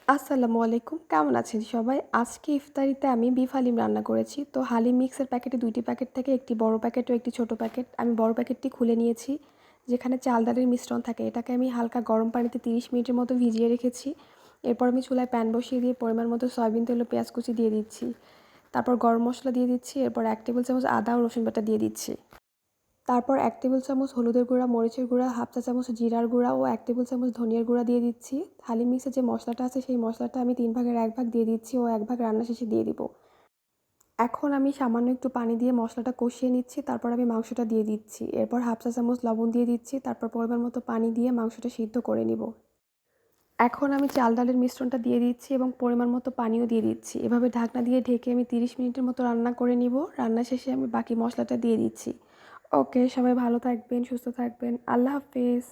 আসসালামু আলাইকুম। কেমন আছেন সবাই? আজকে ইফতারিতে আমি বিফ হালিম রান্না করেছি। তো হালিম মিক্সের প্যাকেটে ২ টি প্যাকেট থেকে একটি বড় প্যাকেট ও একটি ছোট প্যাকেট। আমি বড় প্যাকেটটি খুলে নিয়েছি। যেখানে চাল ডালের মিশ্রণ থাকে এটাকে আমি হালকা গরম পানিতে ৩০ মিনিটের মতো ভিজিয়ে রেখেছি। এরপর আমি চুলায় প্যান বসিয়ে দিয়ে পরিমাণ মতো সয়াবিন তেল ও পেঁয়াজ কুচি দিয়ে দিচ্ছি। তারপর গরম মসলা দিয়ে দিচ্ছি। এরপর ১ টেবিল চামচ আদা ও রসুন বাটা দিয়ে দিচ্ছি। তারপর ১ টেবিল চামচ হলুদের গুঁড়া, মরিচের গুঁড়া, হাফ চা চামচ জিরার গুঁড়া ও ১ টেবিল চামচ ধনিয়ার গুঁড়া দিয়ে দিচ্ছি। হালিম মিক্সের যে মশলাটা আছে সেই মশলাটা আমি ৩ ভাগের ১ ভাগ দিয়ে দিচ্ছি ও ১ ভাগ রান্না শেষে দিয়ে দিব। এখন আমি সামান্য একটু পানি দিয়ে মশলাটা কষিয়ে নিচ্ছি। তারপর আমি মাংসটা দিয়ে দিচ্ছি। এরপর হাফ চা চামচ লবণ দিয়ে দিচ্ছি। তারপর পরিমাণ মতো পানি দিয়ে মাংসটা সিদ্ধ করে নিব। এখন আমি চাল ডালের মিশ্রণটা দিয়ে দিচ্ছি এবং পরিমাণ মতো পানিও দিয়ে দিচ্ছি। এভাবে ঢাকনা দিয়ে ঢেকে আমি ৩০ মিনিটের মতো রান্না করে নিব। রান্না শেষে আমি বাকি মশলাটা দিয়ে দিচ্ছি। ওকে, সবাই ভালো থাকবেন, সুস্থ থাকবেন। আল্লাহ হাফেজ।